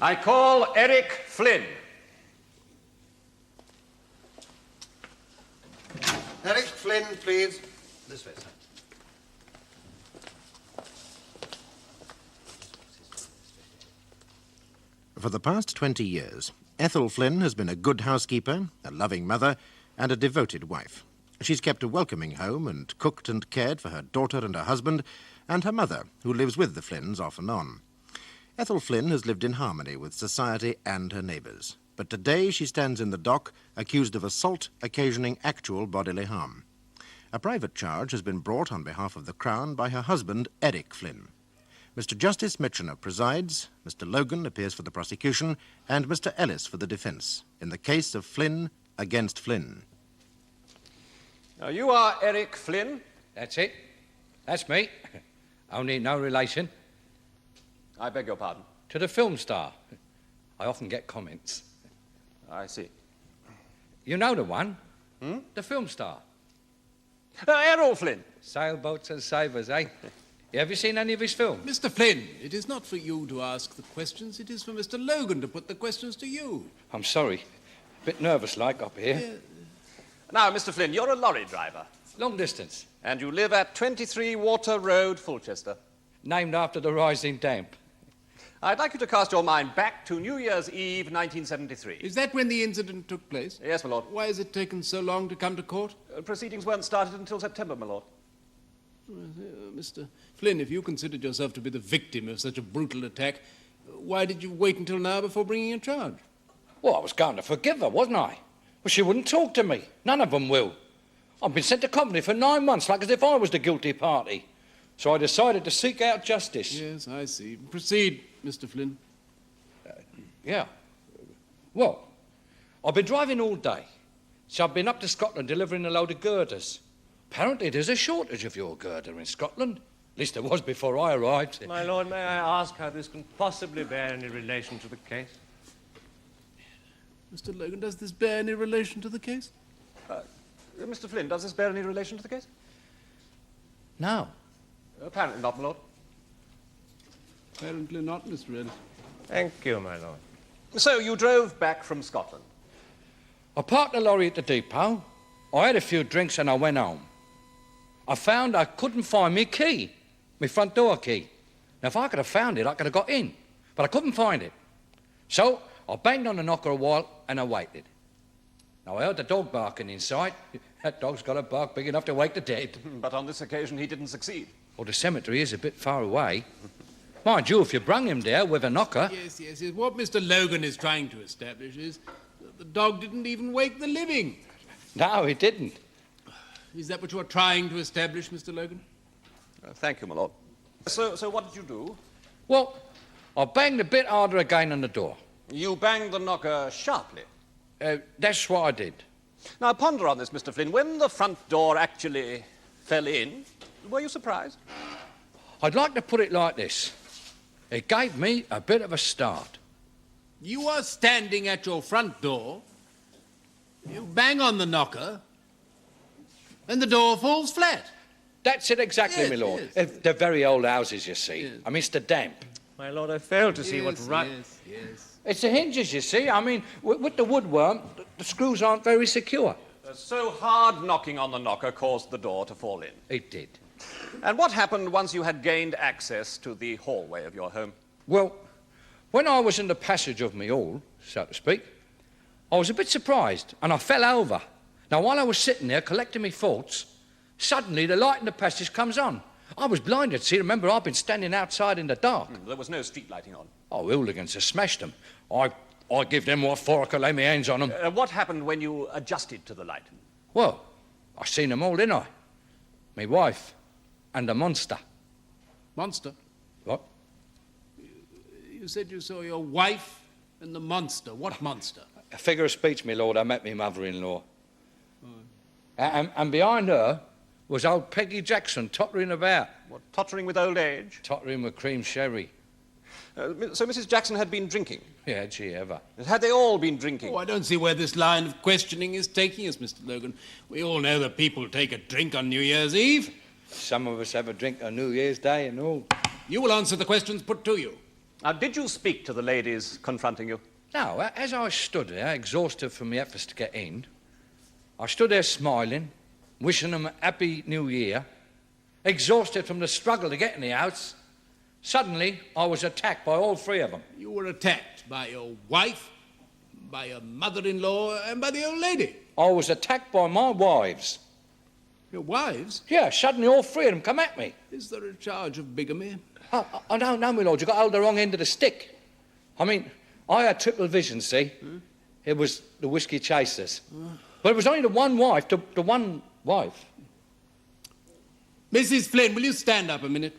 I call Eric Flynn. Eric Flynn, please. This way, sir. For the past 20 years, Ethel Flynn has been a good housekeeper, a loving mother, and a devoted wife. She's kept a welcoming home and cooked and cared for her daughter and her husband, and her mother, who lives with the Flynns off and on. Ethel Flynn has lived in harmony with society and her neighbours, but today she stands in the dock accused of assault occasioning actual bodily harm. A private charge has been brought on behalf of the Crown by her husband, Eric Flynn. Mr. Justice Mitchener presides, Mr. Logan appears for the prosecution, and Mr. Ellis for the defence, in the case of Flynn against Flynn. Now, you are Eric Flynn? That's it. That's me. Only no relation. I beg your pardon? To the film star. I often get comments. I see. You know the one? The film star. Errol Flynn. Sailboats and savers, eh? Have you seen any of his films? Mr. Flynn, it is not for you to ask the questions. It is for Mr. Logan to put the questions to you. I'm sorry. A bit nervous-like up here. Now, Mr. Flynn, you're a lorry driver. Long distance. And you live at 23 Water Road, Fulchester. Named after the rising damp. I'd like you to cast your mind back to New Year's Eve, 1973. Is that when the incident took place? Yes, my lord. Why has it taken so long to come to court? Proceedings weren't started until September, my lord. Mr. Flynn, if you considered yourself to be the victim of such a brutal attack, why did you wait until now before bringing a charge? Well, I was going to forgive her, wasn't I? But she wouldn't talk to me. None of them will. I've been sent to company for 9 months, like as if I was the guilty party. So I decided to seek out justice. Yes, I see. Proceed, Mr. Flynn. Yeah. Well, I've been driving all day. So I've been up to Scotland delivering a load of girders. Apparently there's a shortage of your girder in Scotland. At least there was before I arrived. My lord, may I ask how this can possibly bear any relation to the case? Mr. Logan, does this bear any relation to the case? Mr. Flynn, does this bear any relation to the case? No. Apparently not, my lord. Apparently not, Mr. Ellis. Thank you, my lord. So you drove back from Scotland? I parked the lorry at the depot. I had a few drinks and I went home. I found I couldn't find my key, my front door key. Now, if I could have found it, I could have got in, but I couldn't find it. So I banged on the knocker a while and I waited. Now, I heard the dog barking inside. That dog's got a bark big enough to wake the dead. But on this occasion, he didn't succeed. Well, the cemetery is a bit far away. Mind you, if you brung him there with a knocker... Yes. What Mr. Logan is trying to establish is that the dog didn't even wake the living. No, he didn't. Is that what you're trying to establish, Mr. Logan? Thank you, my lord. So what did you do? Well, I banged a bit harder again on the door. You banged the knocker sharply. That's what I did. Now, ponder on this, Mr. Flynn. When the front door actually fell in, were you surprised? I'd like to put it like this. It gave me a bit of a start. You are standing at your front door, you bang on the knocker, and the door falls flat. That's it exactly, my lord. Yes. They're very old houses, you see. Yes. I mean, it's the damp. My lord, I fail to see what right... Yes. It's the hinges, you see. I mean, with the woodworm, the screws aren't very secure. So hard knocking on the knocker caused the door to fall in. It did. And what happened once you had gained access to the hallway of your home? Well, when I was in the passage of me hall, so to speak, I was a bit surprised and I fell over. Now, while I was sitting there collecting my thoughts, suddenly the light in the passage comes on. I was blinded, see. Remember, I've been standing outside in the dark. There was no street lighting on. Oh, hooligans have smashed them. I give them what for I could lay my hands on them. What happened when you adjusted to the light? Well, I seen them all, didn't I? Me wife and the monster. Monster? What? You said you saw your wife and the monster. What monster? A figure of speech, my lord. I met me mother-in-law. And behind her was old Peggy Jackson tottering about. What, tottering with old age? Tottering with cream sherry. So Mrs. Jackson had been drinking? Yeah, had she ever? Had they all been drinking? Oh, I don't see where this line of questioning is taking us, Mr. Logan. We all know that people take a drink on New Year's Eve. Some of us have a drink on New Year's Day and all. You will answer the questions put to you. Now, did you speak to the ladies confronting you? No, as I stood there, exhausted from my efforts to get in, I stood there smiling, wishing them a happy new year, exhausted from the struggle to get in the house. Suddenly, I was attacked by all three of them. You were attacked by your wife, by your mother-in-law, and by the old lady. I was attacked by my wives. Your wives? Yeah, suddenly all three of them come at me. Is there a charge of bigamy? Oh, no, my lord, you got hold of the wrong end of the stick. I mean, I had triple vision, see? It was the whiskey chasers. But it was only the one wife, the one wife. Mrs. Flynn, will you stand up a minute?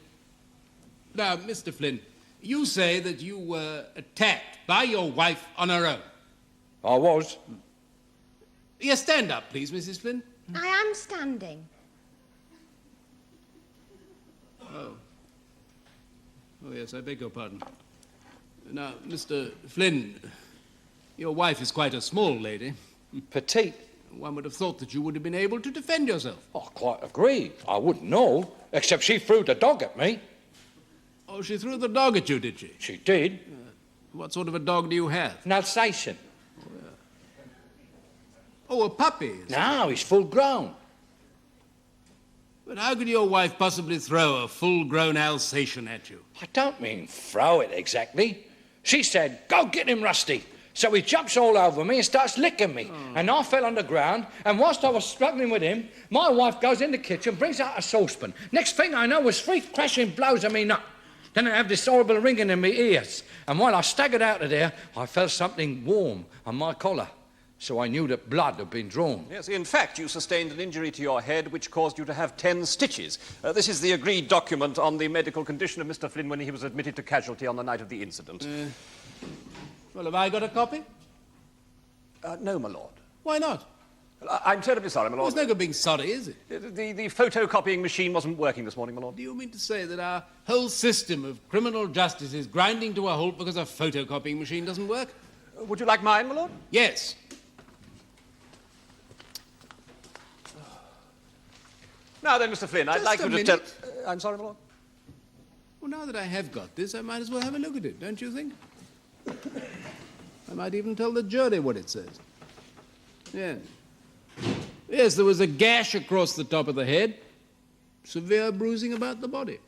Now, Mr. Flynn, you say that you were attacked by your wife on her own. I was. Yes, stand up, please, Mrs. Flynn. I am standing. Oh. Oh, yes, I beg your pardon. Now, Mr. Flynn, your wife is quite a small lady. Petite. One would have thought that you would have been able to defend yourself. I quite agree. I wouldn't know, except she threw the dog at me. Oh, she threw the dog at you, did she? She did. What sort of a dog do you have? An Alsatian. Oh, a puppy. Is it? No, he's full grown. But how could your wife possibly throw a full-grown Alsatian at you? I don't mean throw it exactly. She said, "Go get him, Rusty." So he jumps all over me and starts licking me. And I fell on the ground, and whilst I was struggling with him, my wife goes in the kitchen, brings out a saucepan. Next thing I know was three crashing blows at me nut. Then I have this horrible ringing in my ears. And while I staggered out of there, I felt something warm on my collar. So I knew that blood had been drawn. Yes, in fact, you sustained an injury to your head which caused you to have 10 stitches. This is the agreed document on the medical condition of Mr. Flynn when he was admitted to casualty on the night of the incident. Well, have I got a copy? No, my lord. Why not? I'm terribly sorry, my Well, lord. there's no good being sorry, is it? The photocopying machine wasn't working this morning, my lord. Do you mean to say that our whole system of criminal justice is grinding to a halt because a photocopying machine doesn't work? Would you like mine, my lord? Yes. Now then, Mr. Flynn, I'd Just like a you to tell... minute. I'm sorry, my lord. Well, now that I have got this, I might as well have a look at it, don't you think? I might even tell the jury what it says. Yes. Yes, there was a gash across the top of the head. Severe bruising about the body.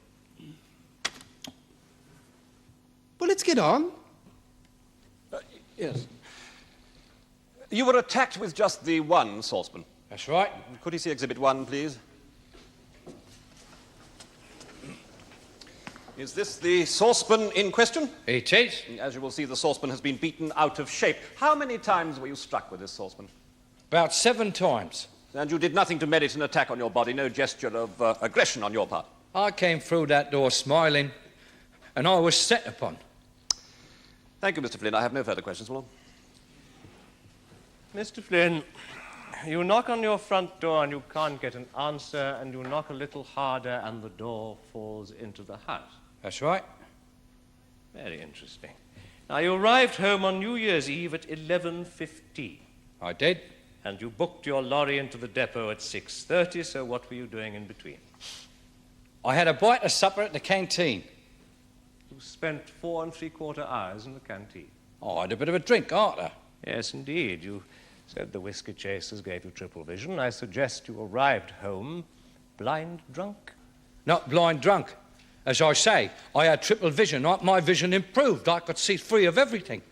Well, let's get on. Yes. You were attacked with just the one saucepan. That's right. Could he see Exhibit 1, please? Is this the saucepan in question? It is. As you will see, the saucepan has been beaten out of shape. How many times were you struck with this saucepan? About 7 times. And you did nothing to merit an attack on your body, no gesture of aggression on your part? I came through that door smiling, and I was set upon. Thank you, Mr. Flynn. I have no further questions, my lord. Mr. Flynn, you knock on your front door and you can't get an answer, and you knock a little harder and the door falls into the house. That's right. Very interesting. Now, you arrived home on New Year's Eve at 11:15. I did. And you booked your lorry into the depot at 6:30, so what were you doing in between? I had a bite of supper at the canteen. You spent 4 3/4 hours in the canteen. Oh, I had a bit of a drink after. Yes, indeed. You said the whiskey chasers gave you triple vision. I suggest you arrived home blind drunk. Not blind drunk. As I say, I had triple vision. My vision improved. I could see free of everything.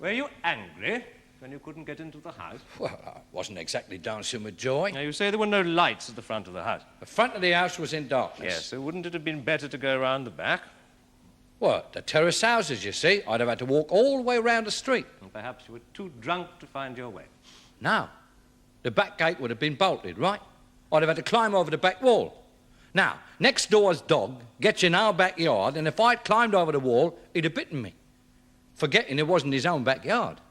Were you angry when you couldn't get into the house? Well, I wasn't exactly dancing with joy. Now, you say there were no lights at the front of the house. The front of the house was in darkness. Yes, so wouldn't it have been better to go round the back? What? The terrace houses, you see. I'd have had to walk all the way round the street. And perhaps you were too drunk to find your way. No. The back gate would have been bolted, right? I'd have had to climb over the back wall. Now, next door's dog gets in our backyard, and if I'd climbed over the wall, he'd have bitten me, forgetting it wasn't his own backyard.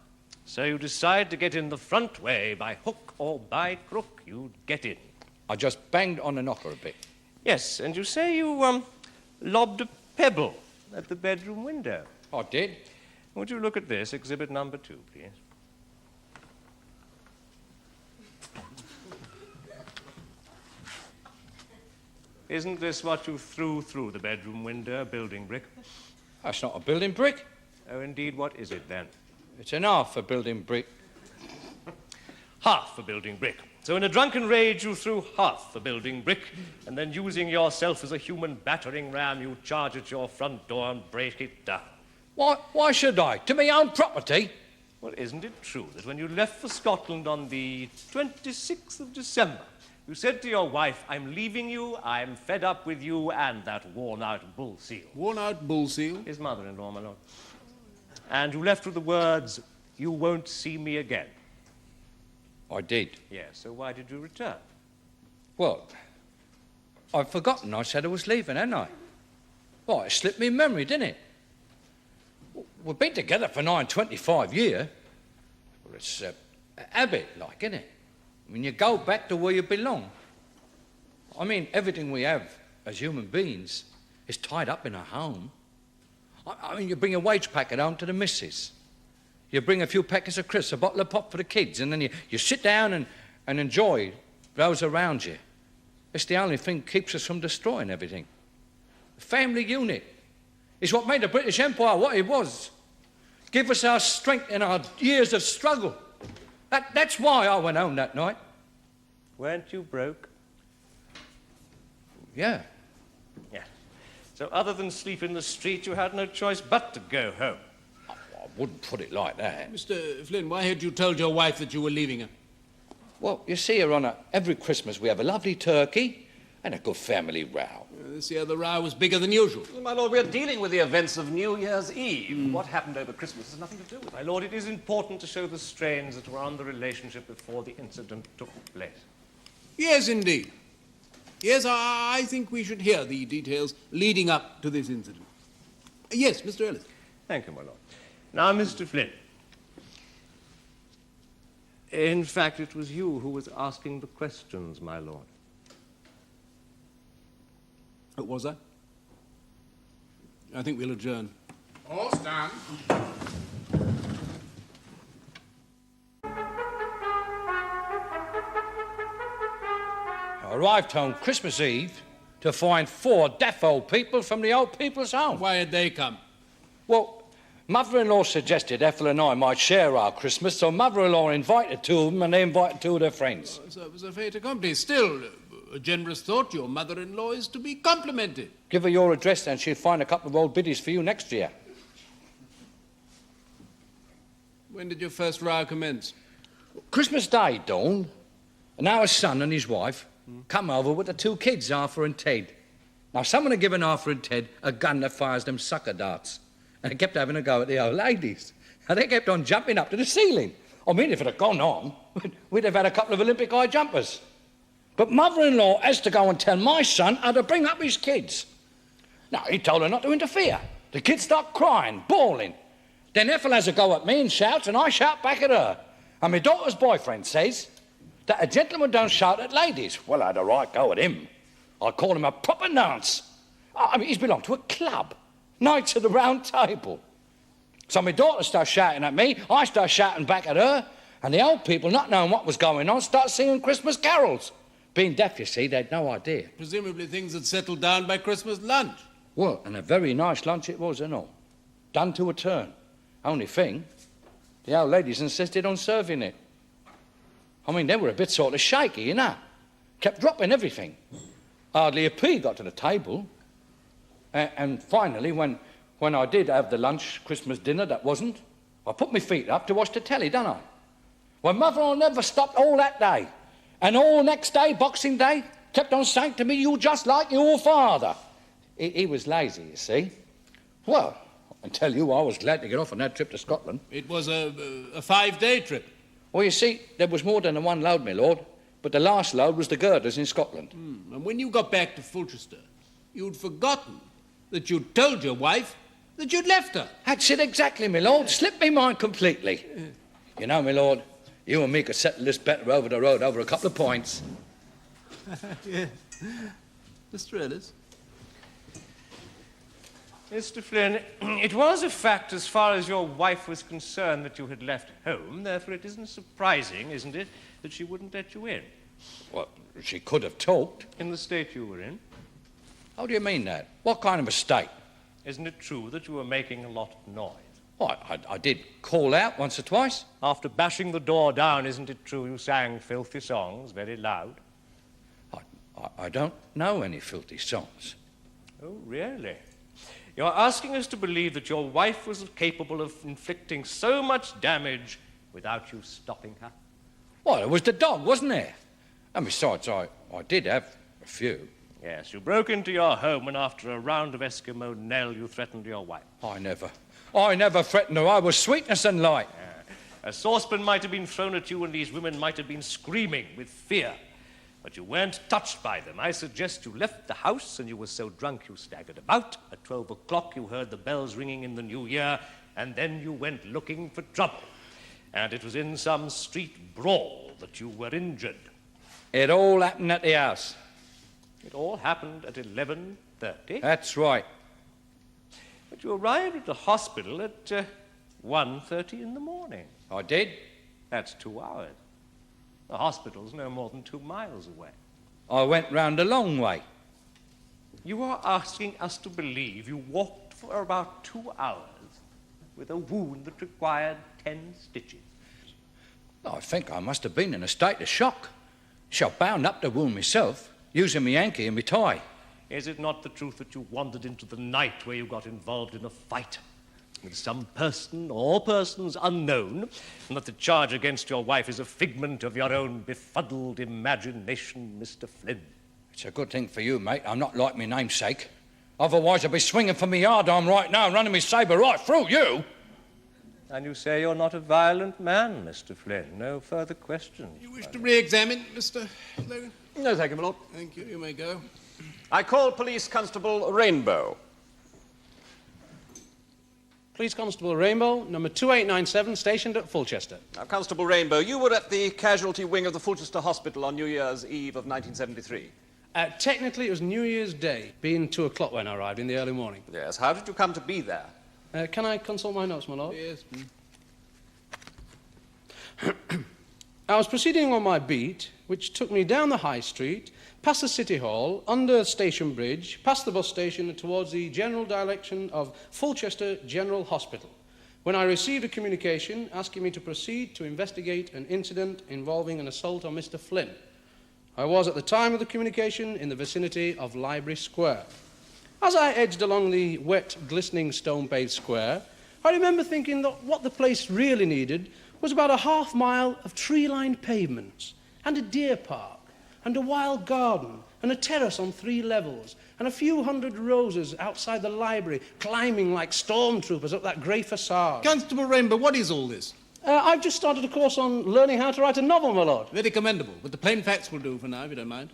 So you decide to get in the front way, by hook or by crook, you'd get in. I just banged on the knocker a bit. Yes, and you say you, lobbed a pebble at the bedroom window. I did. Would you look at this, exhibit number 2, please? Isn't this what you threw through the bedroom window, building brick? That's not a building brick. Oh, indeed, what is it then? It's an half a building brick. Half a building brick. So in a drunken rage you threw half a building brick, and then using yourself as a human battering ram, you charge at your front door and break it down. Why should I? To my own property? Well, isn't it true that when you left for Scotland on the 26th of December, you said to your wife, I'm leaving you, I'm fed up with you, and that worn-out bull seal? Worn-out bull seal? His mother-in-law, my lord. And you left with the words, you won't see me again. I did. Yes, so why did you return? Well, I've forgotten I said I was leaving, hadn't I? Well, it slipped me memory, didn't it? We've been together for 25 years. Well, it's a habit, like, isn't it? I mean, you go back to where you belong. I mean, everything we have as human beings is tied up in a home. I mean, you bring a wage packet home to the missus. You bring a few packets of crisps, a bottle of pop for the kids, and then you sit down and enjoy those around you. It's the only thing that keeps us from destroying everything. The family unit is what made the British Empire what it was. Give us our strength in our years of struggle. That's why I went home that night. Weren't you broke? Yeah. Yeah. So other than sleep in the street, you had no choice but to go home. I wouldn't put it like that. Mr. Flynn, why had you told your wife that you were leaving her? Well, you see, Your Honour, every Christmas we have a lovely turkey and a good family row. This year the row was bigger than usual. My lord, we're dealing with the events of New Year's Eve. What happened over Christmas has nothing to do with it. My lord, it is important to show the strains that were on the relationship before the incident took place. Yes, indeed. Yes, I think we should hear the details leading up to this incident. Yes, Mr. Ellis. Thank you, my lord. Now, Mr. Flynn. In fact, it was you who was asking the questions, my lord. Was I? I think we'll adjourn. All stand. I arrived home Christmas Eve to find 4 deaf old people from the old people's home. Why had they come? Well, Mother-in-law suggested Ethel and I might share our Christmas, so Mother-in-law invited 2 of them and they invited 2 of their friends. So it was a fait accompli. Still, a generous thought. Your mother-in-law is to be complimented. Give her your address and she'll find a couple of old biddies for you next year. When did your first row commence? Christmas Day, Dawn, and our son and his wife come over with the 2 kids, Arthur and Ted. Now, someone had given Arthur and Ted a gun that fires them sucker darts, and they kept having a go at the old ladies. And they kept on jumping up to the ceiling. I mean, if it had gone on, we'd have had a couple of Olympic high jumpers. But Mother-in-law has to go and tell my son how to bring up his kids. Now, he told her not to interfere. The kids start crying, bawling. Then Ethel has a go at me and shouts, and I shout back at her. And my daughter's boyfriend says that a gentleman don't shout at ladies. Well, I had a right go at him. I call him a proper nonce. I mean, he's belonged to a club. Knights of the Round Table. So my daughter starts shouting at me, I start shouting back at her, and the old people, not knowing what was going on, start singing Christmas carols. Being deaf, you see, they had no idea. Presumably things had settled down by Christmas lunch. Well, and a very nice lunch it was, and all. Done to a turn. Only thing, the old ladies insisted on serving it. I mean, they were a bit sort of shaky, you know. Kept dropping everything. Hardly a pea got to the table. And finally, when I did have the lunch, Christmas dinner, that wasn't, I put my feet up to watch the telly, didn't I? Well, Mother never stopped all that day. And all next day, Boxing Day, kept on saying to me, you just like your father. He was lazy, you see. Well, I tell you, I was glad to get off on that trip to Scotland. It was a 5-day trip. Well, you see, there was more than the one load, my lord. But the last load was the girders in Scotland. And when you got back to Fulchester, you'd forgotten that you'd told your wife that you'd left her. That's it exactly, my lord. Slipped me mind completely. You know, my lord, you and me could settle this better over the road over a couple of points. Yeah. Mr. Ellis? Mr. Flynn, it was a fact as far as your wife was concerned that you had left home. Therefore, it isn't surprising, isn't it, that she wouldn't let you in? Well, she could have talked. In the state you were in? How do you mean that? What kind of a state? Isn't it true that you were making a lot of noise? Oh, I did call out once or twice. After bashing the door down, isn't it true you sang filthy songs very loud? I don't know any filthy songs. Oh, really? You're asking us to believe that your wife was capable of inflicting so much damage without you stopping her? Well, it was the dog, wasn't there? And besides, I did have a few. Yes, you broke into your home and after a round of Eskimo Nell, you threatened your wife. I never threatened her. I was sweetness and light. A saucepan might have been thrown at you and these women might have been screaming with fear. But you weren't touched by them. I suggest you left the house and you were so drunk you staggered about. At 12 o'clock you heard the bells ringing in the new year and then you went looking for trouble. And it was in some street brawl that you were injured. It all happened at the house. It all happened at 11:30. That's right. But you arrived at the hospital at 1:30 in the morning. I did. That's 2 hours. The hospital's no more than 2 miles away. I went round a long way. You are asking us to believe you walked for about 2 hours with a wound that required 10 stitches. I think I must have been in a state of shock. So I bound up the wound myself, using my hanky and my tie. Is it not the truth that you wandered into the night where you got involved in a fight with some person or persons unknown, and that the charge against your wife is a figment of your own befuddled imagination, Mr. Flynn? It's a good thing for you, mate. I'm not like my namesake. Otherwise I'd be swinging from my yardarm right now, running my sabre right through you. And you say you're not a violent man, Mr. Flynn. No further questions. You wish to re-examine, Mr. Logan? No, thank you, my lord. Thank you. You may go. I call Police Constable Rainbow. Police Constable Rainbow, number 2897, stationed at Fulchester. Now, Constable Rainbow, you were at the casualty wing of the Fulchester Hospital on New Year's Eve of 1973. Technically, it was New Year's Day, being 2 o'clock when I arrived in the early morning. Yes, how did you come to be there? Can I consult my notes, my lord? Yes. I was proceeding on my beat, which took me down the High Street, past the City Hall, under Station Bridge, past the bus station and towards the general direction of Fulchester General Hospital, when I received a communication asking me to proceed to investigate an incident involving an assault on Mr. Flynn. I was at the time of the communication in the vicinity of Library Square. As I edged along the wet, glistening stone-paved square, I remember thinking that what the place really needed was about a half-mile of tree-lined pavements, and a deer park, and a wild garden, and a terrace on 3 levels, and a few hundred roses outside the library, climbing like stormtroopers up that grey facade. Constable Rainbow, what is all this? I've just started a course on learning how to write a novel, my lord. Very commendable, but the plain facts will do for now, if you don't mind.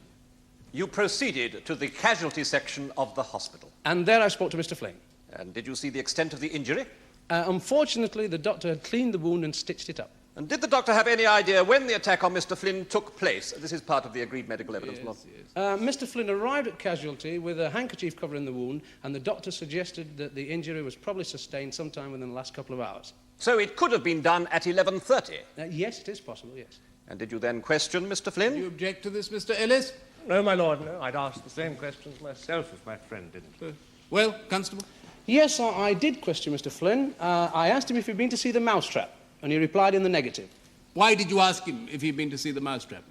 You proceeded to the casualty section of the hospital. And there I spoke to Mr. Flynn. And did you see the extent of the injury? Unfortunately, the doctor had cleaned the wound and stitched it up. And did the doctor have any idea when the attack on Mr. Flynn took place? This is part of the agreed medical evidence. Mr. Flynn arrived at casualty with a handkerchief covering the wound, and the doctor suggested that the injury was probably sustained sometime within the last couple of hours. So it could have been done at 11:30? Yes, it is possible, yes. And did you then question Mr. Flynn? Do you object to this, Mr. Ellis? No, my lord, no. I'd ask the same questions myself if my friend didn't. Well, Constable? Yes, I did question Mr. Flynn. I asked him if he'd been to see the mousetrap, and he replied in the negative. Why did you ask him if he'd been to see the mousetrap?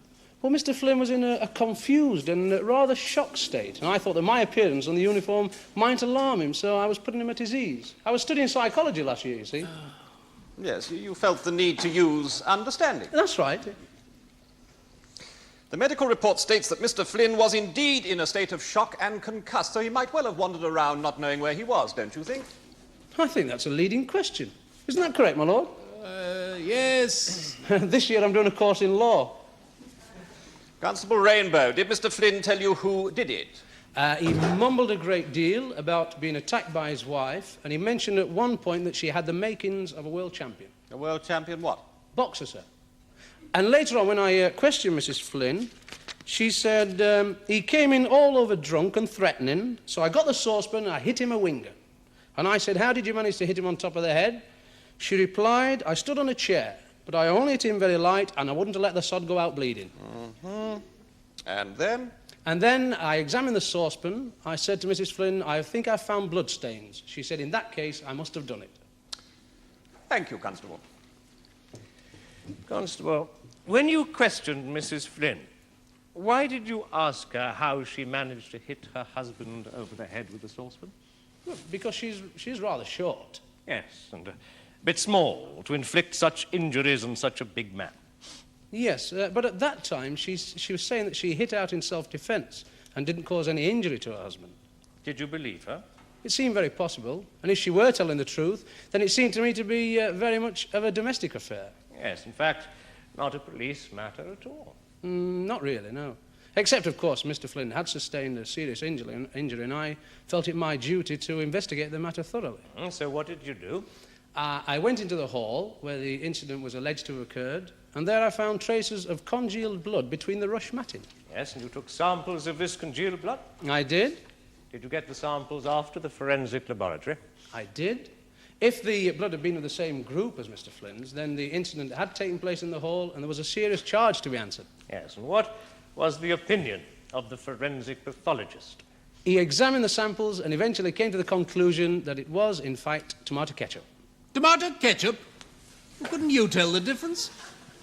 Well, Mr. Flynn was in a confused and rather shocked state, and I thought that my appearance on the uniform might alarm him, so I was putting him at his ease. I was studying psychology last year, you see. Yes, you felt the need to use understanding. That's right. The medical report states that Mr. Flynn was indeed in a state of shock and concussed, so he might well have wandered around not knowing where he was, don't you think? I think that's a leading question. Isn't that correct, my lord? Yes. This year I'm doing a course in law. Constable Rainbow, did Mr. Flynn tell you who did it? He mumbled a great deal about being attacked by his wife, and he mentioned at one point that she had the makings of a world champion. A world champion what? Boxer, sir. And later on, when I questioned Mrs. Flynn, she said he came in all over drunk and threatening, so I got the saucepan and I hit him a winger. And I said, how did you manage to hit him on top of the head? She replied, I stood on a chair, but I only hit him very light and I wouldn't have let the sod go out bleeding. And then? And then I examined the saucepan. I said to Mrs. Flynn, I think I've found bloodstains. She said, in that case, I must have done it. Thank you, Constable. Constable, when you questioned Mrs. Flynn, why did you ask her how she managed to hit her husband over the head with a saucepan? Well, because she's rather short. Yes, and a bit small to inflict such injuries on such a big man. Yes, but at that time, she was saying that she hit out in self-defense and didn't cause any injury to her husband. Did you believe her? It seemed very possible, and if she were telling the truth, then it seemed to me to be very much of a domestic affair. Yes, in fact, not a police matter at all. Not really, no. Except, of course, Mr. Flynn had sustained a serious injury, and I felt it my duty to investigate the matter thoroughly. So what did you do? I went into the hall where the incident was alleged to have occurred, and there I found traces of congealed blood between the rush matting. Yes, and you took samples of this congealed blood? I did. Did you get the samples after the forensic laboratory? I did. If the blood had been of the same group as Mr. Flynn's, then the incident had taken place in the hall and there was a serious charge to be answered. Yes, and what was the opinion of the forensic pathologist? He examined the samples and eventually came to the conclusion that it was, in fact, tomato ketchup. Tomato ketchup? Well, couldn't you tell the difference?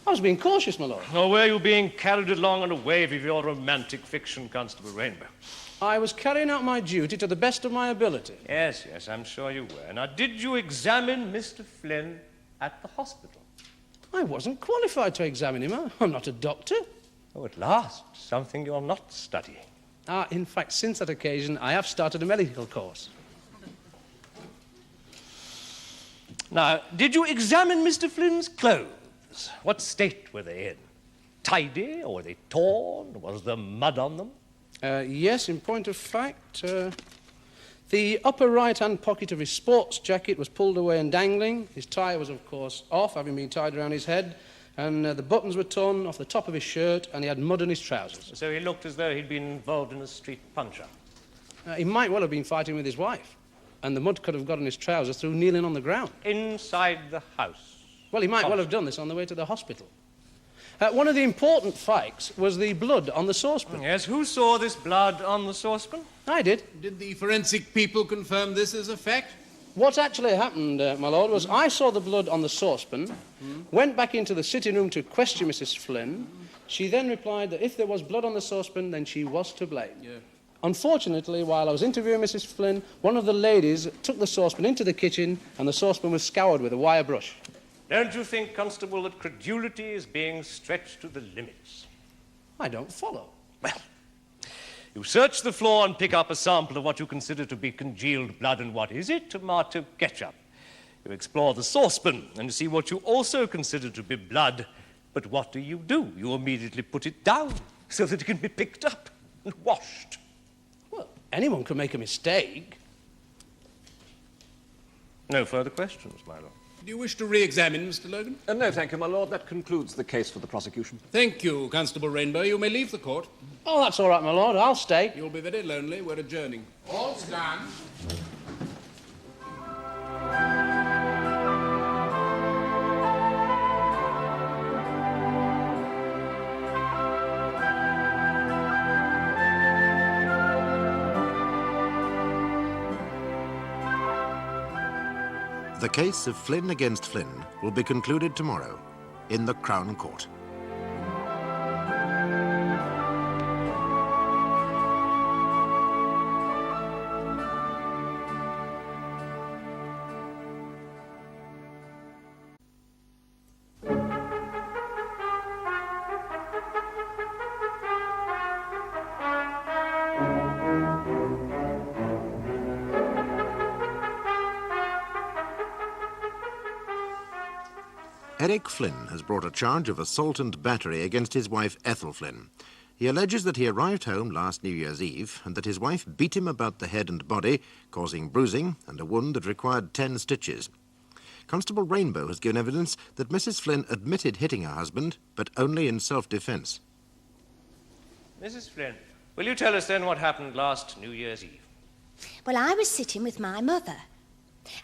I was being cautious, my lord. Or were you being carried along on a wave of your romantic fiction, Constable Rainbow? I was carrying out my duty to the best of my ability. Yes, I'm sure you were. Now, did you examine Mr. Flynn at the hospital? I wasn't qualified to examine him. I'm not a doctor. Oh, at last, something you're not studying. In fact, since that occasion, I have started a medical course. Now, did you examine Mr. Flynn's clothes? What state were they in? Tidy, or were they torn? Was there mud on them? Yes, in point of fact, the upper right-hand pocket of his sports jacket was pulled away and dangling. His tie was, of course, off, having been tied around his head, and the buttons were torn off the top of his shirt, and he had mud on his trousers. So he looked as though he'd been involved in a street punch-up. He might well have been fighting with his wife, and the mud could have got on his trousers through kneeling on the ground. Inside the house? Well, he might well have done this on the way to the hospital. One of the important facts was the blood on the saucepan. Yes, who saw this blood on the saucepan? I did. Did the forensic people confirm this as a fact? What actually happened, my lord, was I saw the blood on the saucepan, went back into the sitting room to question Mrs. Flynn. She then replied that if there was blood on the saucepan, then she was to blame. Yeah. Unfortunately, while I was interviewing Mrs. Flynn, one of the ladies took the saucepan into the kitchen, and the saucepan was scoured with a wire brush. Don't you think, Constable, that credulity is being stretched to the limits? I don't follow. Well, you search the floor and pick up a sample of what you consider to be congealed blood, and what is it? Tomato ketchup. You explore the saucepan and see what you also consider to be blood, but what do? You immediately put it down so that it can be picked up and washed. Well, anyone can make a mistake. No further questions, my lord. Do you wish to re-examine, Mr. Logan? No, thank you, my lord. That concludes the case for the prosecution. Thank you, Constable Rainbow. You may leave the court. Oh, that's all right, my lord. I'll stay. You'll be very lonely. We're adjourning. All stand. The case of Flynn against Flynn will be concluded tomorrow in the Crown Court. Eric Flynn has brought a charge of assault and battery against his wife Ethel Flynn. He alleges that he arrived home last New Year's Eve and that his wife beat him about the head and body, causing bruising and a wound that required 10 stitches. Constable Rainbow has given evidence that Mrs. Flynn admitted hitting her husband, but only in self-defense. Mrs. Flynn, will you tell us then what happened last New Year's Eve? Well, I was sitting with my mother,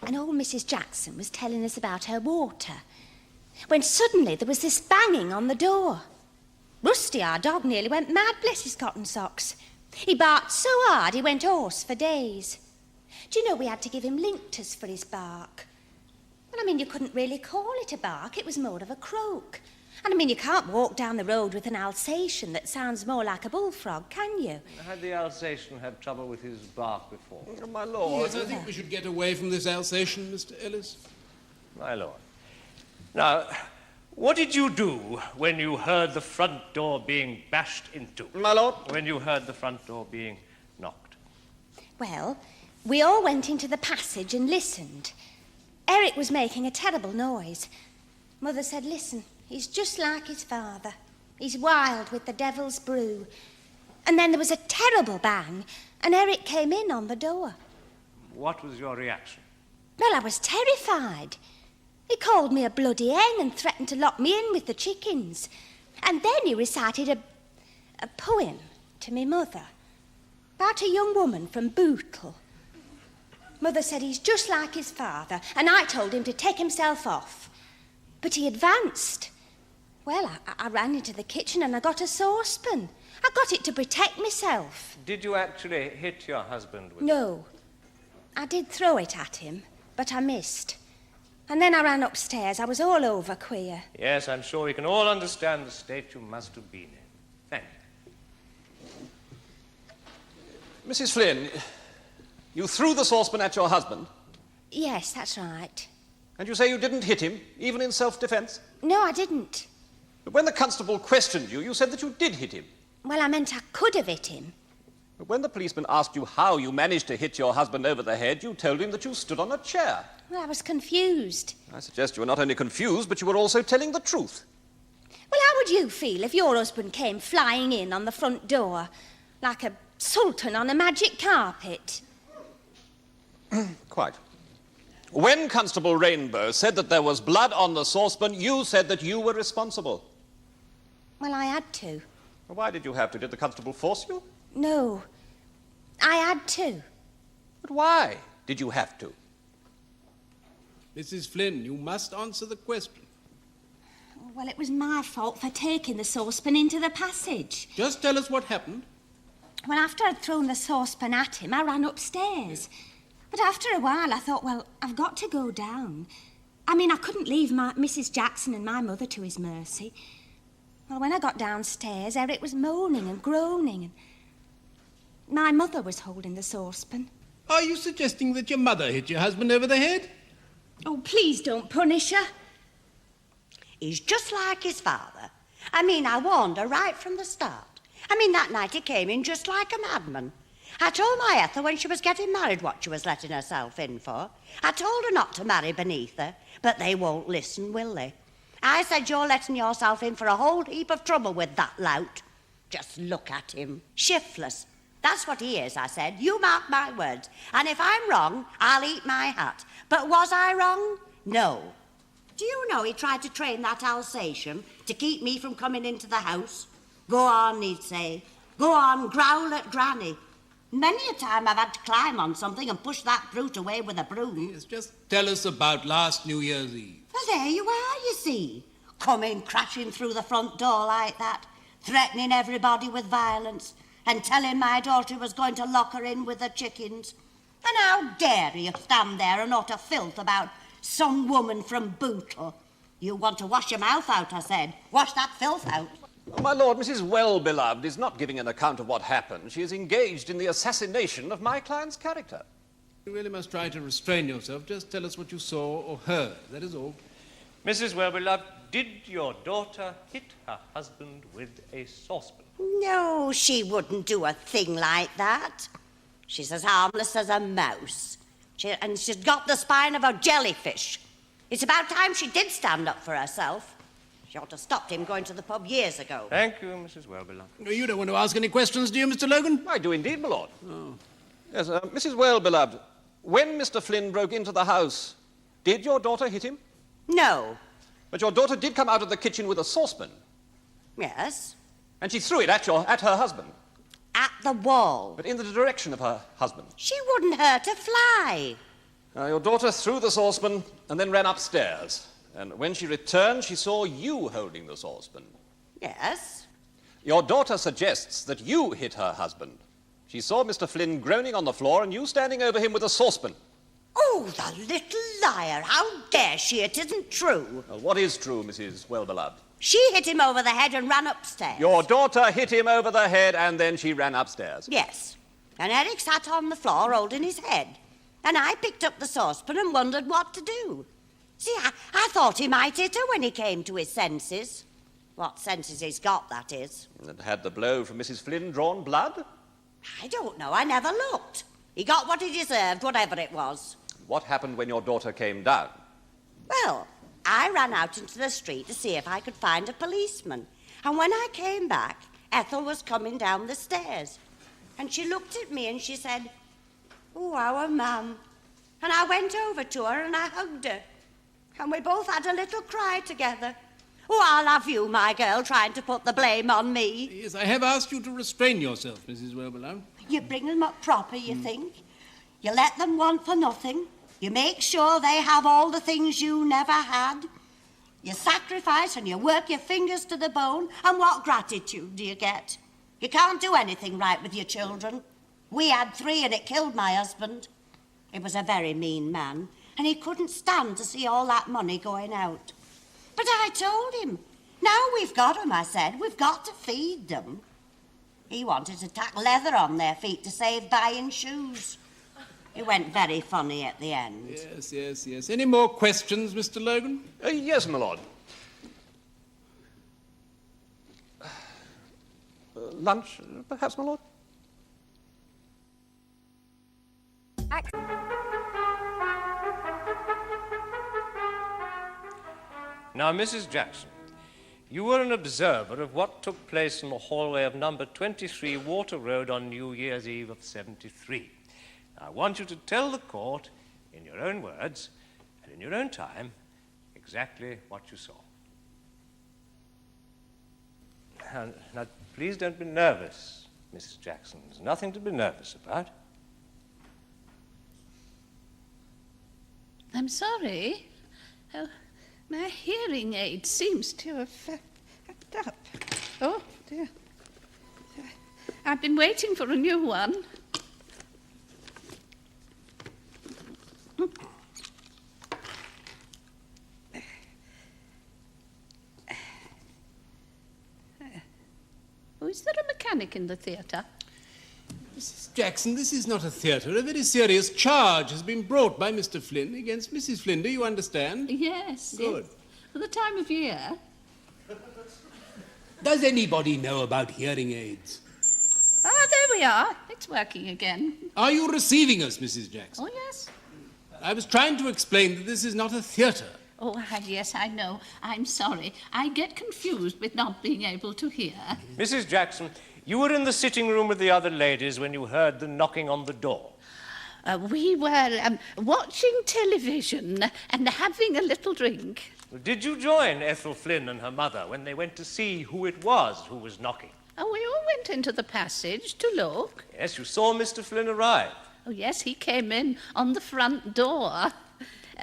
and old Mrs. Jackson was telling us about her water, when suddenly there was this banging on the door. Rusty, our dog, nearly went mad, bless his cotton socks. He barked so hard he went hoarse for days. Do you know we had to give him linctus for his bark? Well, I mean, you couldn't really call it a bark. It was more of a croak. And I mean, you can't walk down the road with an Alsatian that sounds more like a bullfrog, can you? Had the Alsatian had trouble with his bark before? My lord. Yes, I think we should get away from this Alsatian, Mr. Ellis. My lord. Now, what did you do when you heard the front door being bashed into? My lord. When you heard the front door being knocked? Well, we all went into the passage and listened. Eric was making a terrible noise. Mother said, listen, he's just like his father. He's wild with the devil's brew. And then there was a terrible bang, and Eric came in on the door. What was your reaction? Well, I was terrified. He called me a bloody hen and threatened to lock me in with the chickens. And then he recited a poem to me mother about a young woman from Bootle. Mother said he's just like his father, and I told him to take himself off. But he advanced. Well, I ran into the kitchen and I got a saucepan. I got it to protect myself. Did you actually hit your husband with it? No. I did throw it at him, but I missed. And then I ran upstairs. I was all over queer. Yes, I'm sure we can all understand the state you must have been in. Thank you. Mrs. Flynn, you threw the saucepan at your husband, Yes, that's right. and you say you didn't hit him, even in self-defense? No, I didn't. But when the constable questioned you, you said that you did hit him. Well, I meant I could have hit him. But when the policeman asked you how you managed to hit your husband over the head, you told him that you stood on a chair. Well, I was confused. I suggest you were not only confused, but you were also telling the truth. Well, how would you feel if your husband came flying in on the front door like a sultan on a magic carpet? Quite. When Constable Rainbow said that there was blood on the saucepan, you said that you were responsible. Well, I had to. Why did you have to? Did the constable force you? No, I had to. But why did you have to? Mrs. Flynn, you must answer the question. Well, it was my fault for taking the saucepan into the passage. Just tell us what happened. Well, after I'd thrown the saucepan at him, I ran upstairs. But after a while, I thought, well, I've got to go down. I mean, I couldn't leave Mrs. Jackson and my mother to his mercy. Well, when I got downstairs, Eric was moaning and groaning, and my mother was holding the saucepan. Are you suggesting that your mother hit your husband over the head? Oh, please don't punish her. He's just like his father. I mean, I warned her right from the start. I mean, that night he came in just like a madman. I told my Ethel when she was getting married what she was letting herself in for. I told her not to marry beneath her, but they won't listen, will they? I said, you're letting yourself in for a whole heap of trouble with that lout. Just look at him. Shiftless. That's what he is, I said. You mark my words. And if I'm wrong, I'll eat my hat. But was I wrong? No. Do you know he tried to train that Alsatian to keep me from coming into the house? Go on, he'd say. Go on, growl at Granny. Many a time I've had to climb on something and push that brute away with a broom. Yes, just tell us about last New Year's Eve. Well, there you are, you see. Coming crashing through the front door like that, threatening everybody with violence, and telling my daughter was going to lock her in with the chickens. And how dare you stand there and utter filth about some woman from Bootle? You want to wash your mouth out, I said. Wash that filth out. Oh, my lord, Mrs. Well-Beloved is not giving an account of what happened. She is engaged in the assassination of my client's character. You really must try to restrain yourself. Just tell us what you saw or heard. That is all. Mrs. Well-Beloved, did your daughter hit her husband with a saucepan? No, she wouldn't do a thing like that. She's as harmless as a mouse. And she's got the spine of a jellyfish. It's about time she did stand up for herself. She ought to have stopped him going to the pub years ago. Thank you, Mrs. Well-Beloved. No, you don't want to ask any questions, do you, Mr. Logan? I do indeed, my lord. Oh. Yes, Mrs. Well-Beloved, when Mr. Flynn broke into the house, did your daughter hit him? No. But your daughter did come out of the kitchen with a saucepan. Yes. And she threw it at her husband. At the wall. But in the direction of her husband. She wouldn't hurt a fly. Your daughter threw the saucepan and then ran upstairs. And when she returned, she saw you holding the saucepan. Yes. Your daughter suggests that you hit her husband. She saw Mr. Flynn groaning on the floor and you standing over him with a saucepan. Oh, the little liar. How dare she? It isn't true. What is true, Mrs. Wellbeloved? She hit him over the head and ran upstairs. Your daughter hit him over the head and then she ran upstairs. Yes. And Eric sat on the floor holding his head. And I picked up the saucepan and wondered what to do. See, I thought he might hit her when he came to his senses. What senses he's got, that is. And had the blow from Mrs. Flynn drawn blood? I don't know. I never looked. He got what he deserved, whatever it was. What happened when your daughter came down? Well, I ran out into the street to see if I could find a policeman. And when I came back, Ethel was coming down the stairs. And she looked at me and she said, "Oh, our mum." And I went over to her and I hugged her. And we both had a little cry together. Oh, I'll have you, my girl, trying to put the blame on me. Yes, I have asked you to restrain yourself, Mrs. Wellbeloved. You bring them up proper, you think? You let them want for nothing. You make sure they have all the things you never had. You sacrifice and you work your fingers to the bone. And what gratitude do you get? You can't do anything right with your children. We had 3 and it killed my husband. He was a very mean man, and he couldn't stand to see all that money going out. But I told him, now we've got them, I said, we've got to feed them. He wanted to tack leather on their feet to save buying shoes. It went very funny at the end. Yes. Any more questions, Mr. Logan? Yes, my lord. Lunch, perhaps, my lord? Now, Mrs. Jackson, you were an observer of what took place in the hallway of number 23 Water Road on New Year's Eve of '73. I want you to tell the court, in your own words and in your own time, exactly what you saw. Now, please don't be nervous, Mrs. Jackson. There's nothing to be nervous about. I'm sorry. Oh, my hearing aid seems to have fucked up. Oh, dear. I've been waiting for a new one. Oh, is there a mechanic in the theatre? Mrs. Jackson, this is not a theatre. A very serious charge has been brought by Mr. Flynn against Mrs. Flynn. Do you understand? Yes. Good. Yes. For the time of year. Does anybody know about hearing aids? Ah, there we are. It's working again. Are you receiving us, Mrs. Jackson? Oh, yes. I was trying to explain that this is not a theatre. Oh, yes, I know. I'm sorry. I get confused with not being able to hear. Mrs. Jackson, you were in the sitting room with the other ladies when you heard the knocking on the door. We were watching television and having a little drink. Did you join Ethel Flynn and her mother when they went to see who it was who was knocking? Oh, we all went into the passage to look. Yes, you saw Mr. Flynn arrive. Oh, yes, he came in on the front door.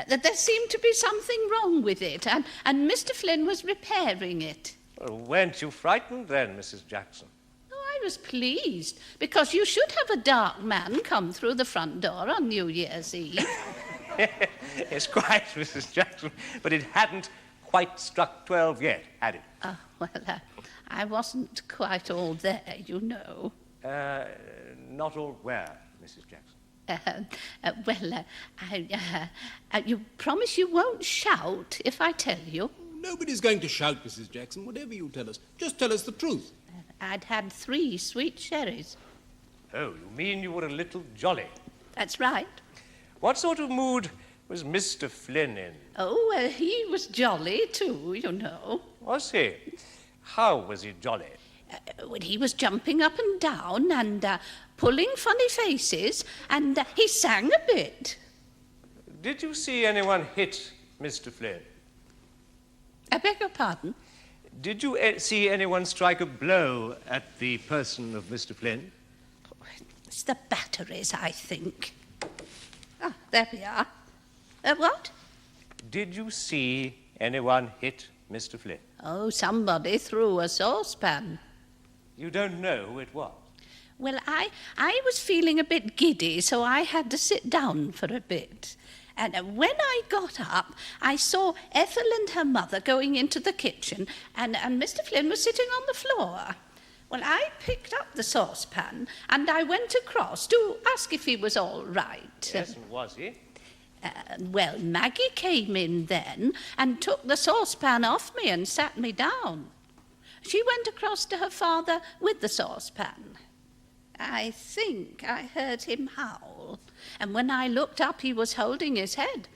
There seemed to be something wrong with it, and Mr. Flynn was repairing it. Well, weren't you frightened then, Mrs. Jackson? Oh, I was pleased, because you should have a dark man come through the front door on New Year's Eve. Yes, quite, Mrs. Jackson, but it hadn't quite struck 12 yet, had it? Oh, well, I wasn't quite all there, you know. Not all where, Mrs. Jackson? You promise you won't shout if I tell you? Nobody's going to shout, Mrs. Jackson, whatever you tell us. Just tell us the truth. I'd had 3 sweet sherries. Oh, you mean you were a little jolly? That's right. What sort of mood was Mr. Flynn in? Oh, he was jolly too, you know. Was he? How was he jolly? When he was jumping up and down and pulling funny faces, and he sang a bit. Did you see anyone hit Mr. Flynn? I beg your pardon? Did you see anyone strike a blow at the person of Mr. Flynn? It's the batteries, I think. Ah, there we are. What? Did you see anyone hit Mr. Flynn? Oh, somebody threw a saucepan. You don't know who it was? Well, I was feeling a bit giddy, so I had to sit down for a bit. And when I got up, I saw Ethel and her mother going into the kitchen, and Mr. Flynn was sitting on the floor. Well, I picked up the saucepan, and I went across to ask if he was all right. Yes, and was he? Well, Maggie came in then and took the saucepan off me and sat me down. She went across to her father with the saucepan. I think I heard him howl, and when I looked up, he was holding his head.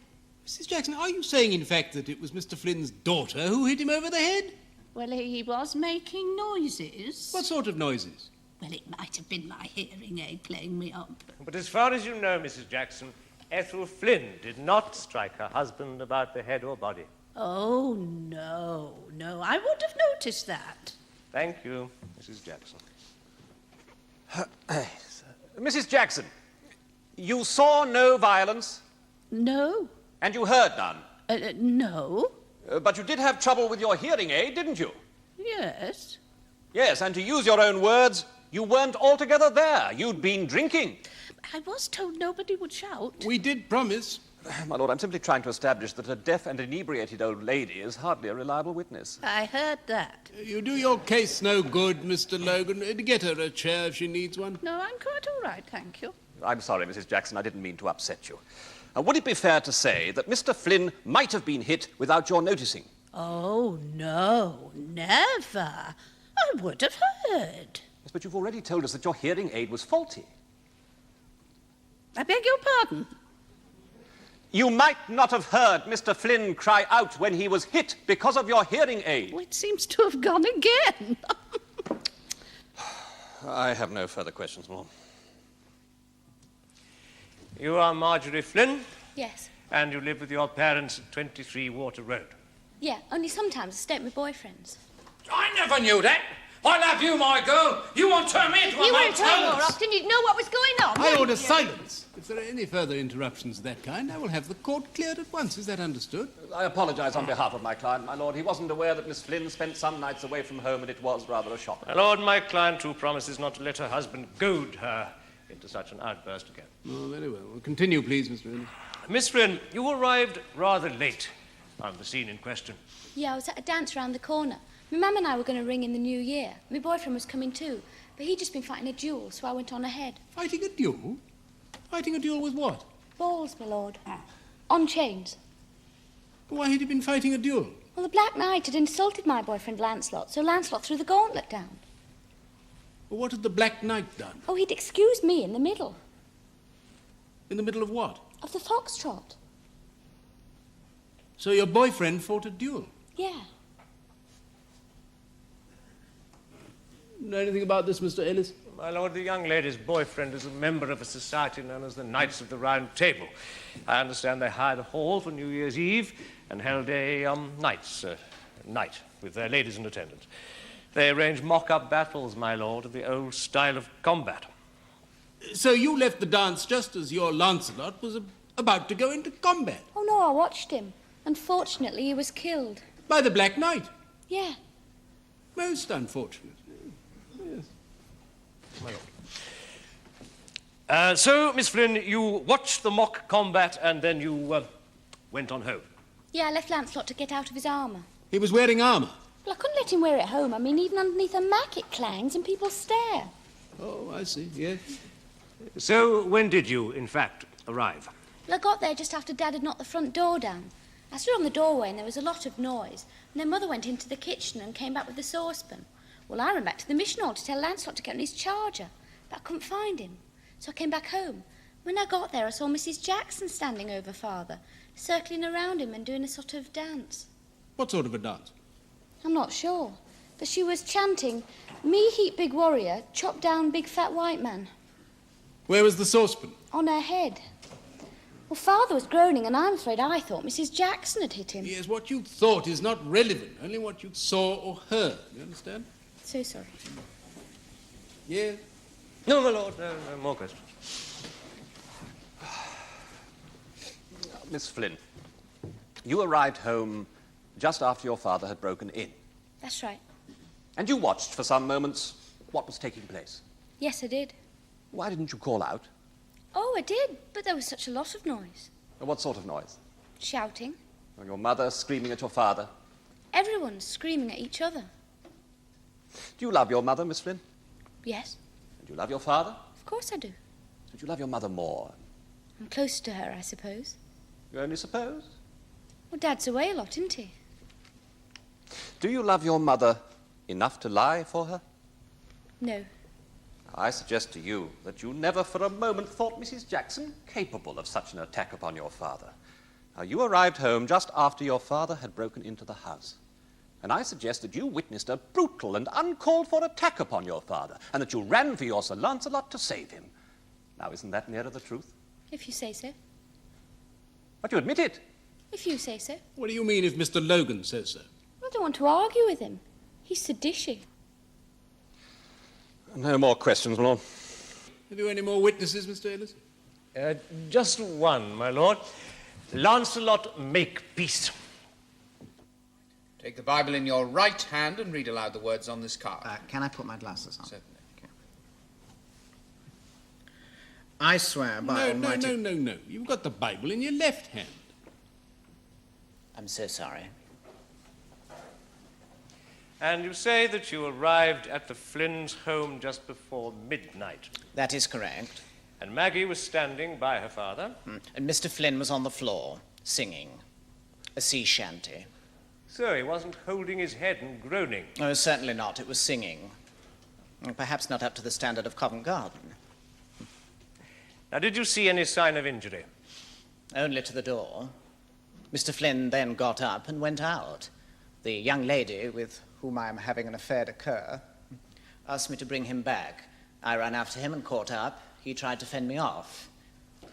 Mrs. Jackson, are you saying, in fact, that it was Mr. Flynn's daughter who hit him over the head? Well, he was making noises. What sort of noises? Well, it might have been my hearing aid playing me up. But as far as you know, Mrs. Jackson, Ethel Flynn did not strike her husband about the head or body. Oh, no, I would have noticed that. Thank you, Mrs. Jackson. Mrs. Jackson, you saw no violence? No. And you heard none? No. But you did have trouble with your hearing aid, didn't you? Yes. Yes, and to use your own words, you weren't altogether there. You'd been drinking. I was told nobody would shout. We did promise. My lord, I'm simply trying to establish that a deaf and inebriated old lady is hardly a reliable witness. I heard that. You do your case no good, Mr. Logan. Get her a chair if she needs one. No, I'm quite all right, thank you. I'm sorry, Mrs. Jackson, I didn't mean to upset you. Would it be fair to say that Mr. Flynn might have been hit without your noticing? Oh, no, never. I would have heard. Yes, but you've already told us that your hearing aid was faulty. I beg your pardon? You might not have heard Mr. Flynn cry out when he was hit because of your hearing aid. Oh, it seems to have gone again. I have no further questions, Mom. You are Marjorie Flynn, Yes. and you live with your parents at 23 Water Road. Yeah, only sometimes I stay with my boyfriends. I never knew that. I love you, my girl. You won't turn me into You a weren't home more motel. often, you'd know what was going on. I wouldn't order you? silence. If there are any further interruptions of that kind, I will have the court cleared at once. Is that understood? I apologize on behalf of my client, my lord. He wasn't aware that Miss Flynn spent some nights away from home, and it was rather a shock. My lord, my client too promises not to let her husband goad her into such an outburst again. Oh, very well. Well, continue, please, Mr. Flynn. Miss Flynn, you arrived rather late on the scene in question. Yeah, I was at a dance round the corner. My mum and I were going to ring in the new year. My boyfriend was coming too, but he'd just been fighting a duel, so I went on ahead. Fighting a duel? Fighting a duel with what? Balls, my lord. On chains. Why had he been fighting a duel? Well, the Black Knight had insulted my boyfriend Lancelot, so Lancelot threw the gauntlet down. Well, what had the Black Knight done? Oh, he'd excused me in the middle In the middle of what? of the foxtrot. So your boyfriend fought a duel? Yeah. Know anything about this, Mr. Ellis? My lord, the young lady's boyfriend is a member of a society known as the Knights of the Round Table. I understand they hired a hall for New Year's Eve and held a night with their ladies in attendance. They arranged mock-up battles, my lord, of the old style of combat. So you left the dance just as your Lancelot was about to go into combat? Oh, no, I watched him. Unfortunately, he was killed. By the Black Knight? Yeah. Most unfortunate. Yes. My lord. So, Miss Flynn, you watched the mock combat and then you went on home. Yeah, I left Lancelot to get out of his armour. He was wearing armour? Well, I couldn't let him wear it home. I mean, even underneath a mac it clangs and people stare. Oh, I see, yes. So, when did you, in fact, arrive? Well, I got there just after Dad had knocked the front door down. I stood on the doorway and there was a lot of noise. And then Mother went into the kitchen and came back with the saucepan. Well, I ran back to the mission hall to tell Lancelot to get on his charger, but I couldn't find him. So I came back home. When I got there, I saw Mrs. Jackson standing over Father, circling around him and doing a sort of dance. What sort of a dance? I'm not sure, but she was chanting, "Me heap big warrior, chop down big fat white man," Where was the saucepan? on her head. Well, Father was groaning, and I'm afraid I thought Mrs. Jackson had hit him. Yes, what you thought is not relevant, only what you saw or heard. You understand? So sorry. Yes. No, my lord, no more questions. Miss Flynn, you arrived home just after your father had broken in. That's right. And you watched for some moments what was taking place. Yes, I did. Why didn't you call out? Oh, I did, but there was such a lot of noise. What sort of noise? Shouting. And your mother screaming at your father? Everyone's screaming at each other. Do you love your mother, Miss Flynn? Yes, And do you love your father? of course I do. Did you love your mother more? I'm close to her, I suppose. You only suppose? Well, Dad's away a lot, isn't he? Do you love your mother enough to lie for her? No. I suggest to you that you never for a moment thought Mrs. Jackson capable of such an attack upon your father. Now, you arrived home just after your father had broken into the house. And I suggest that you witnessed a brutal and uncalled-for attack upon your father, and that you ran for your Sir Lancelot to save him. Now, isn't that nearer the truth? If you say so. But you admit it. If you say so. What do you mean if Mr. Logan says so? I don't want to argue with him. He's seditious. No more questions, my lord. Have you any more witnesses, Mr. Ellis? Just one, my lord. Lancelot Makepeace. Take the Bible in your right hand and read aloud the words on this card. Can I put my glasses on? Certainly. Okay. I swear by Almighty... No. You've got the Bible in your left hand. I'm so sorry. And you say that you arrived at the Flynn's home just before midnight. That is correct. And Maggie was standing by her father. And Mr. Flynn was on the floor, singing. A sea shanty. So he wasn't holding his head and groaning. Oh, certainly not. It was singing. Perhaps not up to the standard of Covent Garden. Now, did you see any sign of injury? Only to the door. Mr. Flynn then got up and went out. The young lady with whom I am having an affair occur asked me to bring him back. I ran after him and caught up. He tried to fend me off.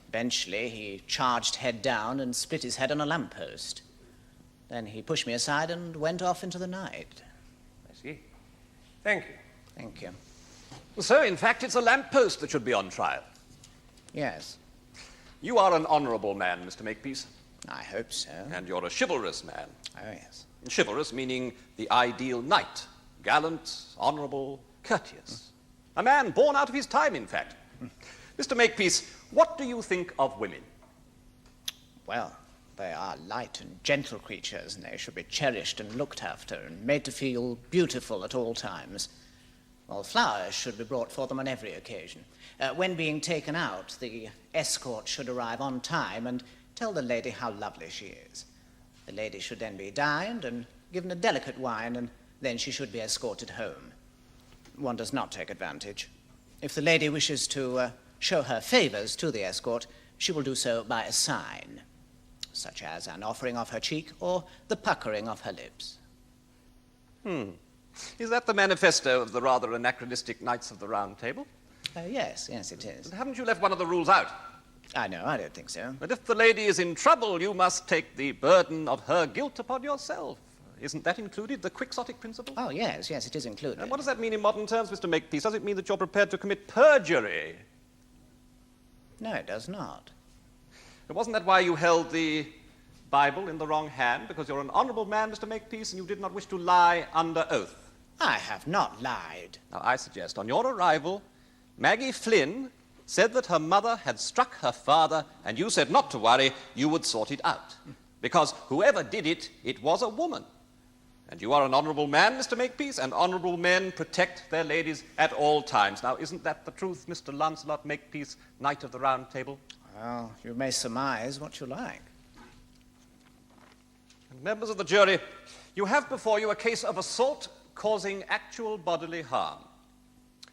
Eventually, he charged head down and split his head on a lamppost. Then he pushed me aside and went off into the night. I see. Thank you. Thank you. So, in fact, it's a lamppost that should be on trial. Yes. You are an honourable man, Mr. Makepeace. I hope so. And you're a chivalrous man. Oh, yes. Chivalrous meaning the ideal knight. Gallant, honourable, courteous. A man born out of his time, in fact. Mr. Makepeace, what do you think of women? Well, they are light and gentle creatures, and they should be cherished and looked after and made to feel beautiful at all times. Well, flowers should be brought for them on every occasion. When being taken out, the escort should arrive on time and tell the lady how lovely she is. The lady should then be dined and given a delicate wine, and then she should be escorted home. One does not take advantage. If the lady wishes to show her favours to the escort, she will do so by a sign, such as an offering of her cheek or the puckering of her lips. Is that the manifesto of the rather anachronistic Knights of the Round Table? Yes, it is. And haven't you left one of the rules out? I don't think so. But if the lady is in trouble, you must take the burden of her guilt upon yourself. Isn't that included, the quixotic principle? Oh, yes, it is included. And what does that mean in modern terms, Mr. Makepeace? Does it mean that you're prepared to commit perjury? No, it does not. And wasn't that why you held the Bible in the wrong hand? Because you're an honourable man, Mr. Makepeace, and you did not wish to lie under oath. I have not lied. Now, I suggest, on your arrival, Maggie Flynn said that her mother had struck her father, and you said not to worry, you would sort it out. Because whoever did it, it was a woman. And you are an honourable man, Mr. Makepeace, and honourable men protect their ladies at all times. Now, isn't that the truth, Mr. Lancelot Makepeace, Knight of the Round Table? Well, you may surmise what you like. And members of the jury, you have before you a case of assault causing actual bodily harm.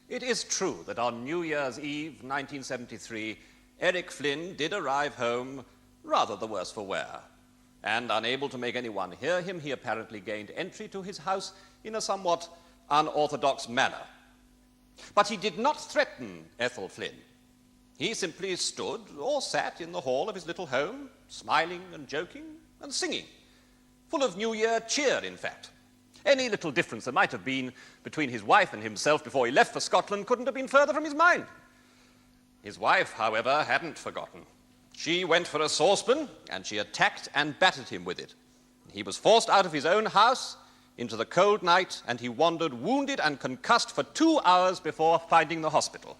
It is true that on New Year's Eve, 1973, Eric Flynn did arrive home rather the worse for wear. And unable to make anyone hear him, he apparently gained entry to his house in a somewhat unorthodox manner. But he did not threaten Ethel Flynn. He simply stood or sat in the hall of his little home, smiling and joking and singing, full of New Year cheer, in fact. Any little difference there might have been between his wife and himself before he left for Scotland couldn't have been further from his mind. His wife, however, hadn't forgotten. She went for a saucepan, and she attacked and battered him with it. He was forced out of his own house, into the cold night, and he wandered wounded and concussed for 2 hours before finding the hospital.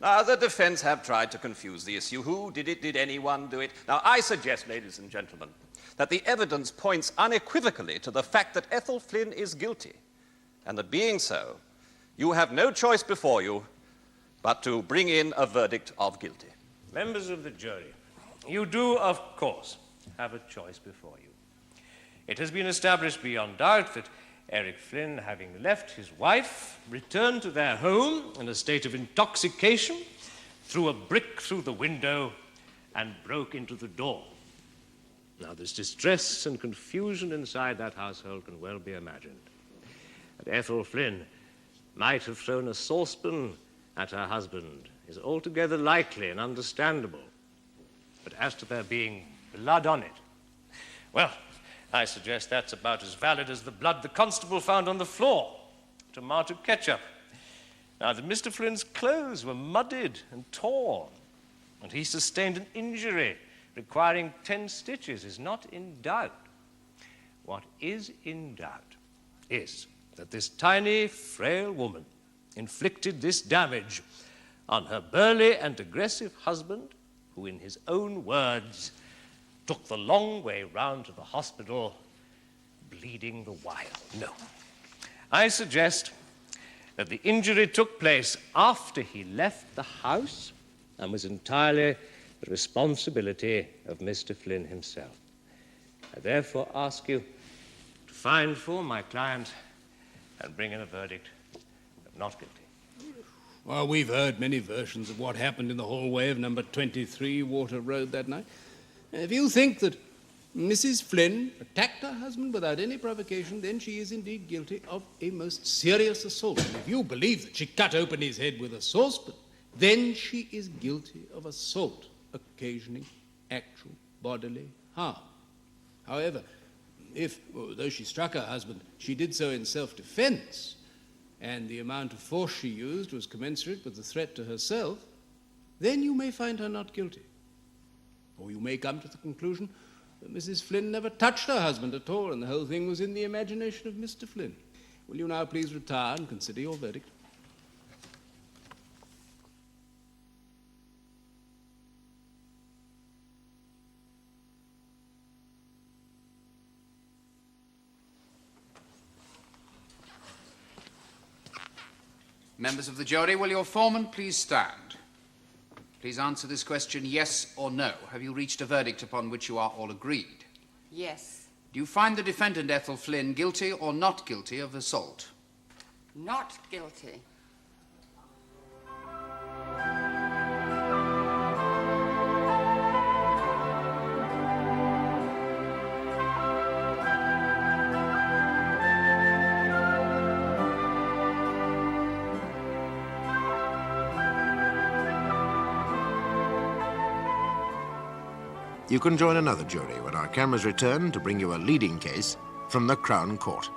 Now, the defense have tried to confuse the issue. Who did it? Did anyone do it? Now, I suggest, ladies and gentlemen, that the evidence points unequivocally to the fact that Ethel Flynn is guilty, and that being so, you have no choice before you but to bring in a verdict of guilty. Members of the jury, you do, of course, have a choice before you. It has been established beyond doubt that Eric Flynn, having left his wife, returned to their home in a state of intoxication, threw a brick through the window, and broke into the door. Now, there's distress and confusion inside that household can well be imagined. That Ethel Flynn might have thrown a saucepan at her husband is altogether likely and understandable. But as to there being blood on it, well, I suggest that's about as valid as the blood the constable found on the floor, tomato ketchup. Now, that Mr. Flynn's clothes were muddied and torn, and he sustained an injury requiring 10 stitches is not in doubt. What is in doubt is that this tiny, frail woman inflicted this damage on her burly and aggressive husband, who, in his own words, took the long way round to the hospital, bleeding the while. No. I suggest that the injury took place after he left the house and was entirely the responsibility of Mr. Flynn himself. I therefore ask you to find for my client and bring in a verdict of not guilty. Well, we've heard many versions of what happened in the hallway of number 23 Water Road that night. If you think that Mrs. Flynn attacked her husband without any provocation, then she is indeed guilty of a most serious assault. And if you believe that she cut open his head with a saucepan, then she is guilty of assault occasioning actual bodily harm. However, if, though she struck her husband, she did so in self-defense, and the amount of force she used was commensurate with the threat to herself, then you may find her not guilty. Or you may come to the conclusion that Mrs. Flynn never touched her husband at all, and the whole thing was in the imagination of Mr. Flynn. Will you now please retire and consider your verdict? Members of the jury, will your foreman please stand? Please answer this question, yes or no. Have you reached a verdict upon which you are all agreed? Yes. Do you find the defendant, Ethel Flynn, guilty or not guilty of assault? Not guilty. You can join another jury when our cameras return to bring you a leading case from the Crown Court.